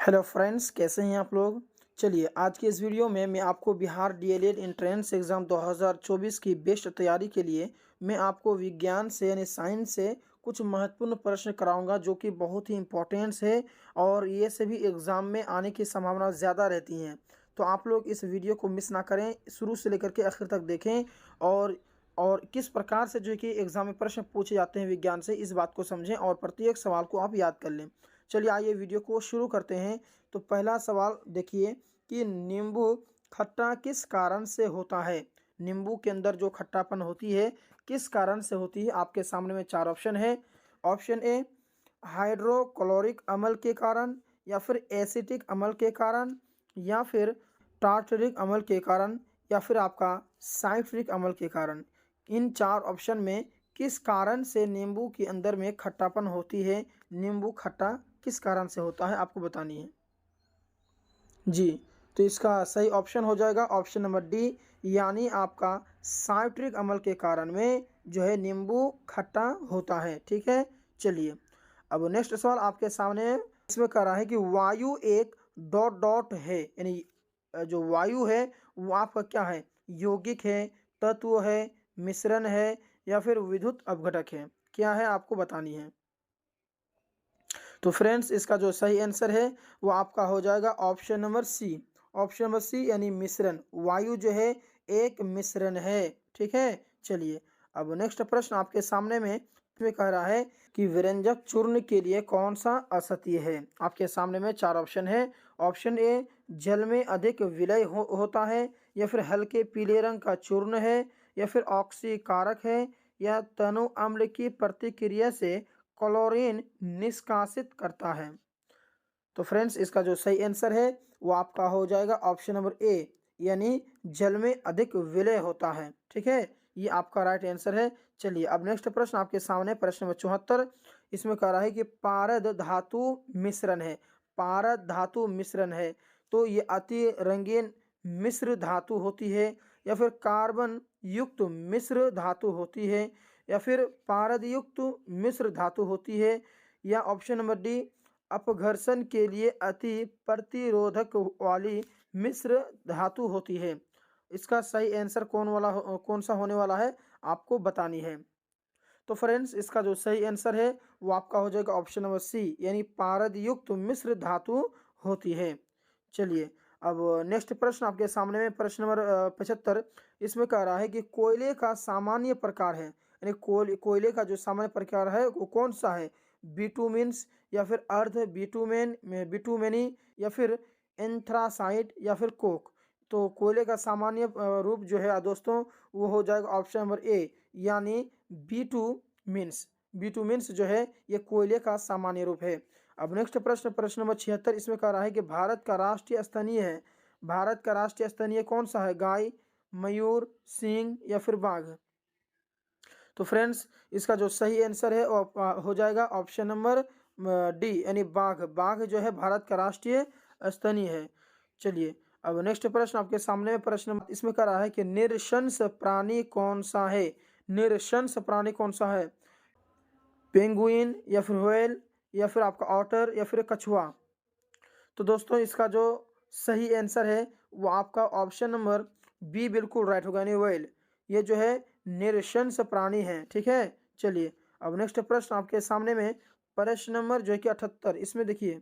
Hello friends, कैसे हैं आप लोग। चलिए आज की इस वीडियो में मैं आपको बिहार डीएलएड एंट्रेंस एग्ज़ाम 2024 की बेस्ट तैयारी के लिए मैं आपको विज्ञान से यानी साइंस से कुछ महत्वपूर्ण प्रश्न कराऊंगा जो कि बहुत ही इम्पोर्टेंट्स है और ये सभी एग्ज़ाम में आने की संभावना ज़्यादा रहती हैं। तो आप लोग इस वीडियो को मिस ना करें, शुरू से लेकर के आखिर तक देखें और किस प्रकार से जो है कि एग्ज़ाम में प्रश्न पूछे जाते हैं विज्ञान से, इस बात को समझें और प्रत्येक सवाल को आप याद कर लें। चलिए आइए वीडियो को शुरू करते हैं। तो पहला सवाल देखिए कि नींबू खट्टा किस कारण से होता है। नींबू के अंदर जो खट्टापन होती है किस कारण से होती है। आपके सामने में चार ऑप्शन है। ऑप्शन ए हाइड्रोक्लोरिक अम्ल के कारण, या फिर एसिटिक अम्ल के कारण, या फिर टार्टरिक अम्ल के कारण, या फिर आपका साइट्रिक अम्ल के कारण। इन चार ऑप्शन में किस कारण से नींबू के अंदर में खट्टापन होती है, नींबू खट्टा किस कारण से होता है, आपको बतानी है जी। तो इसका सही ऑप्शन हो जाएगा ऑप्शन नंबर डी, यानी आपका साइट्रिक अम्ल के कारण में जो है नींबू खट्टा होता है। ठीक है, चलिए अब नेक्स्ट सवाल आपके सामने है। इसमें कह रहा है कि वायु एक डॉट डॉट है, यानी जो वायु है वो आपका क्या है, यौगिक है, तत्व है, मिश्रण है, या फिर विद्युत अपघटक है। क्या है आपको बतानी है। तो फ्रेंड्स इसका जो सही आंसर है वो आपका हो जाएगा option number C. Option number C यानी मिश्रण। वायु जो है एक मिश्रण है। ठीक है, चलिए अब नेक्स्ट प्रश्न आपके सामने में कह रहा है कि व्यंजक चूर्ण के लिए कौन सा असत्य है। आपके सामने में चार ऑप्शन है। ऑप्शन ए जल में अधिक विलय होता है, या फिर हल्के पीले रंग का चूर्ण है, या फिर ऑक्सीकारक है, या तनु अम्ल की प्रतिक्रिया से क्लोरीन निष्कासित करता है। तो फ्रेंड्स इसका जो सही आंसर है वो आपका हो जाएगा ऑप्शन नंबर ए, यानी जल में अधिक विलय होता है। ठीक है, ये आपका राइट आंसर है। चलिए अब नेक्स्ट प्रश्न आपके सामने, प्रश्न नंबर 74। इसमें कह रहा है कि पारद धातु मिश्रण है। पारद धातु मिश्रण है तो ये अति रंगीन मिश्र धातु होती है, या फिर कार्बन युक्त मिश्र धातु होती है, या फिर पारद युक्त मिश्र धातु होती है, या ऑप्शन नंबर डी अपघर्षण के लिए अति प्रतिरोधक वाली मिश्र धातु होती है। इसका सही आंसर कौन सा होने वाला है आपको बतानी है। तो फ्रेंड्स इसका जो सही आंसर है वो आपका हो जाएगा ऑप्शन नंबर सी, यानी पारद युक्त मिश्र धातु होती है। चलिए अब नेक्स्ट प्रश्न आपके सामने में, प्रश्न नंबर 75। इसमें कह रहा है कि कोयले का सामान्य प्रकार है, यानी कोयले का जो सामान्य प्रकार है वो कौन सा है। बिटुमिन्स, या फिर अर्ध बिटुमेनी, या फिर एंथ्रासाइट, या फिर कोक। तो कोयले का सामान्य रूप जो है दोस्तों वो हो जाएगा ऑप्शन नंबर ए, यानी बिटुमिन्स। बिटुमिन्स जो है ये कोयले का सामान्य रूप है। अब नेक्स्ट प्रश्न, प्रश्न नंबर 76। इसमें कह रहा है कि भारत का राष्ट्रीय स्तनीय है। भारत का राष्ट्रीय स्तनीय कौन सा है, गाय, मयूर, सिंह, या फिर बाघ। तो फ्रेंड्स इसका जो सही आंसर है वो हो जाएगा ऑप्शन नंबर डी, यानी बाघ। बाघ जो है भारत का राष्ट्रीय स्तनीय है। चलिए अब नेक्स्ट प्रश्न आपके सामने में, प्रश्न इसमें कह रहा है कि निरशंस प्राणी कौन सा है। निरशंस प्राणी कौन सा है, पेंगुइन, या फिर व्हेल, या फिर आपका ऑटर, या फिर कछुआ। तो दोस्तों इसका जो सही आंसर है वो आपका ऑप्शन नंबर बी बिल्कुल राइट होगा, यानी व्हेल। ये जो है निरशंस प्राणी है। ठीक है, चलिए अब नेक्स्ट प्रश्न आपके सामने में, प्रश्न नंबर जो है कि 78। इसमें देखिए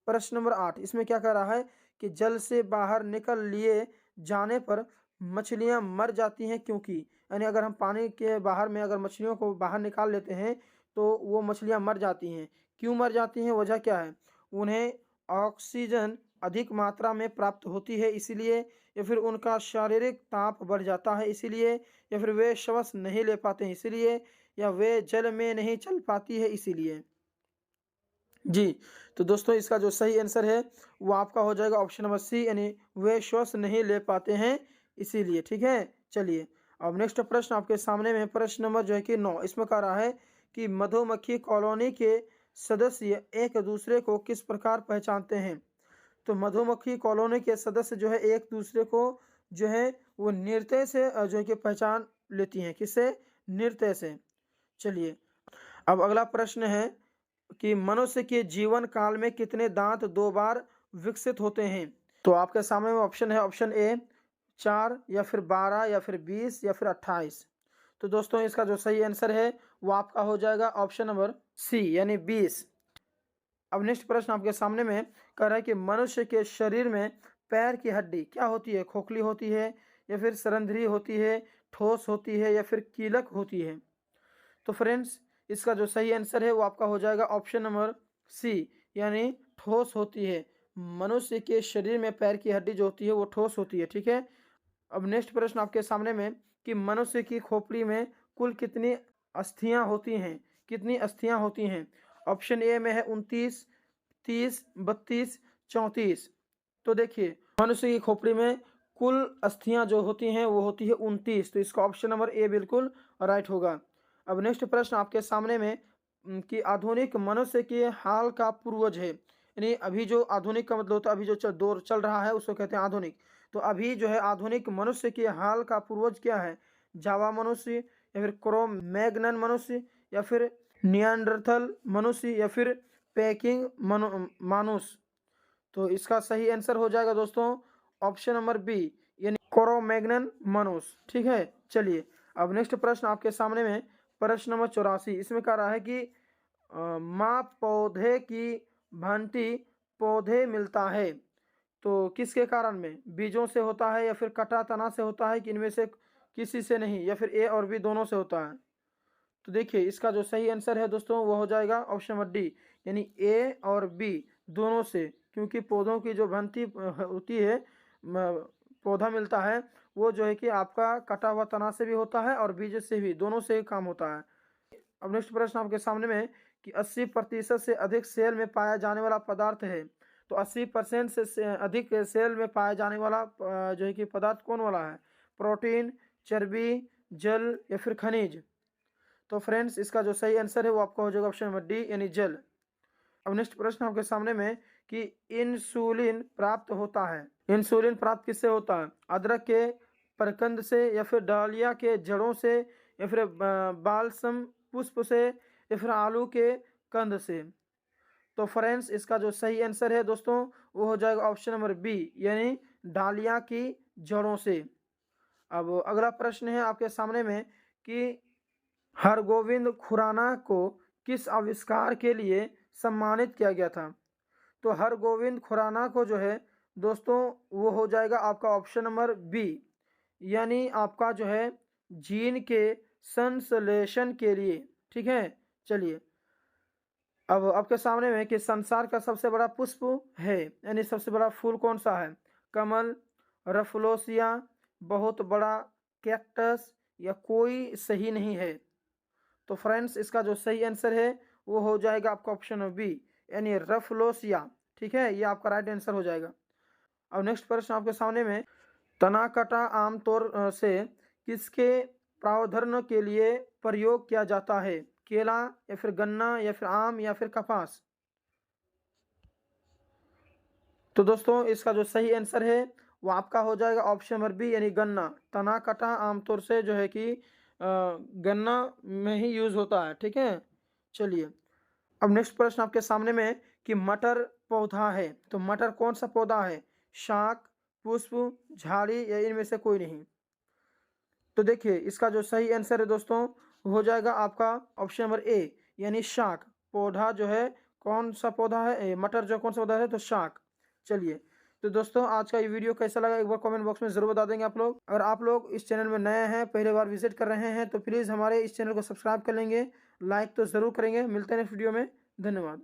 प्रश्न नंबर 8। इसमें क्या कह रहा है कि जल से बाहर निकल लिए जाने पर मछलियां मर जाती हैं क्योंकि, यानी अगर हम पानी के बाहर में अगर मछलियों को बाहर निकाल लेते हैं तो वो मछलियां मर जाती हैं। क्यों मर जाती हैं, वजह क्या है। उन्हें ऑक्सीजन अधिक मात्रा में प्राप्त होती है इसीलिए, या फिर उनका शारीरिक ताप बढ़ जाता है इसीलिए, या फिर वे श्वास नहीं ले पाते हैं इसीलिए, या वे जल में नहीं चल पाती है इसीलिए। जी, तो दोस्तों इसका जो सही आंसर है वो आपका हो जाएगा ऑप्शन नंबर सी, यानी वे श्वास नहीं ले पाते हैं इसीलिए। ठीक है, चलिए अब नेक्स्ट प्रश्न आपके सामने में, प्रश्न नंबर जो है कि 9। इसमें कह रहा है कि मधुमक्खी कॉलोनी के सदस्य एक दूसरे को किस प्रकार पहचानते हैं। तो मधुमक्खी कॉलोनी के सदस्य जो है एक दूसरे को जो है वो नृत्य से जो है कि पहचान लेती हैं। किससे, नृत्य से। चलिए अब अगला प्रश्न है कि मनुष्य के जीवन काल में कितने दांत 2 बार विकसित होते हैं। तो आपके सामने में ऑप्शन है, ऑप्शन ए 4 या फिर 12 या फिर 20 या फिर 28। तो दोस्तों इसका जो सही आंसर है वो आपका हो जाएगा ऑप्शन नंबर सी यानी 20। अब नेक्स्ट प्रश्न आपके सामने में कह रहा है कि मनुष्य के शरीर में पैर की हड्डी क्या होती है, खोखली होती है या फिर सरंध्री होती है, ठोस होती है या फिर कीलक होती है। तो फ्रेंड्स इसका जो सही आंसर है वो आपका हो जाएगा ऑप्शन नंबर सी यानी ठोस होती है। मनुष्य के शरीर में पैर की हड्डी जो होती है वो ठोस होती है, ठीक है। अब नेक्स्ट प्रश्न आपके सामने में कि मनुष्य की खोपड़ी में कुल कितनी अस्थियां होती हैं, कितनी अस्थियां होती हैं। ऑप्शन ए में है 29, 30, 32, 34। तो देखिए मनुष्य की खोपड़ी में कुल अस्थियां जो होती हैं वो होती है 29। तो इसका ऑप्शन नंबर ए बिल्कुल राइट होगा। अब नेक्स्ट प्रश्न आपके सामने में कि आधुनिक मनुष्य के हाल का पूर्वज है, यानी अभी जो आधुनिक का मतलब होता है अभी जो दौर चल रहा है उसको कहते हैं आधुनिक। तो अभी जो है आधुनिक मनुष्य के हाल का पूर्वज क्या है, जावा मनुष्य या फिर क्रो मैग्नन मनुष्य या फिर नियांडरथल मनुष्य या फिर पैकिंग मानुस। तो इसका सही आंसर हो जाएगा दोस्तों ऑप्शन नंबर बी यानी क्रो-मैग्नन मानुस, ठीक है। चलिए अब नेक्स्ट प्रश्न आपके सामने में प्रश्न नंबर 84। इसमें कह रहा है कि माँ पौधे की भांति पौधे मिलता है तो किसके कारण में, बीजों से होता है या फिर कटा तना से होता है कि इनमें से किसी से नहीं या फिर ए और बी दोनों से होता है। तो देखिए इसका जो सही आंसर है दोस्तों वो हो जाएगा ऑप्शन नंबर डी यानी ए और बी दोनों से, क्योंकि पौधों की जो भांति होती है पौधा मिलता है वो जो है कि आपका कटा हुआ तना से भी होता है और बीज से भी, दोनों से ही काम होता है। अब नेक्स्ट प्रश्न आपके सामने में कि 80% से अधिक सेल में पाया जाने वाला पदार्थ है। तो 80% से अधिक सेल में पाया जाने वाला जो है कि पदार्थ कौन वाला है, प्रोटीन, चर्बी, जल या फिर खनिज। तो फ्रेंड्स इसका जो सही आंसर है वो आपका हो जाएगा ऑप्शन नंबर डी यानी जल। अब नेक्स्ट प्रश्न आपके सामने में कि इंसुलिन प्राप्त होता है, इंसुलिन प्राप्त किससे होता है, अदरक के प्रकंद से या फिर डालिया के जड़ों से या फिर बालसम पुष्प से या फिर आलू के कंद से। तो फ्रेंड्स इसका जो सही आंसर है दोस्तों वो हो जाएगा ऑप्शन नंबर बी यानी डालिया की जड़ों से। अब अगला प्रश्न है आपके सामने में कि हरगोविंद खुराना को किस आविष्कार के लिए सम्मानित किया गया था। तो हरगोविंद खुराना को जो है दोस्तों वो हो जाएगा आपका ऑप्शन नंबर बी यानी आपका जो है जीन के संश्लेषण के लिए, ठीक है। चलिए अब आपके सामने में कि संसार का सबसे बड़ा पुष्प है यानी सबसे बड़ा फूल कौन सा है, कमल, रफलोसिया, बहुत बड़ा कैक्टस या कोई सही नहीं है। तो फ्रेंड्स इसका जो सही आंसर है वो हो जाएगा आपका ऑप्शन बी यानी रफलोसिया, ठीक है, ये आपका राइट आंसर हो जाएगा। अब नेक्स्ट प्रश्न आपके सामने में तना कटा आमतौर से किसके प्रावधान के लिए प्रयोग किया जाता है, केला या फिर गन्ना या फिर आम या फिर कपास। तो दोस्तों इसका जो सही आंसर है वो आपका हो जाएगा ऑप्शन नंबर बी यानी गन्ना। तना कटा आमतौर से जो है कि गन्ना में ही यूज होता है, ठीक है। चलिए अब नेक्स्ट प्रश्न आपके सामने में कि मटर पौधा है तो मटर कौन सा पौधा है, शाक, पुष्प, झाड़ी या इनमें से कोई नहीं। तो देखिए इसका जो सही आंसर है दोस्तों हो जाएगा आपका ऑप्शन नंबर ए यानी शाक। पौधा जो है कौन सा पौधा है, मटर जो कौन सा पौधा है तो शाक। चलिए तो दोस्तों आज का ये वीडियो कैसा लगा एक बार कमेंट बॉक्स में ज़रूर बता देंगे आप लोग। अगर आप लोग इस चैनल में नए हैं, पहले बार विजिट कर रहे हैं तो प्लीज़ हमारे इस चैनल को सब्सक्राइब कर लेंगे, लाइक तो ज़रूर करेंगे। मिलते हैं नेक्स्ट वीडियो में, धन्यवाद।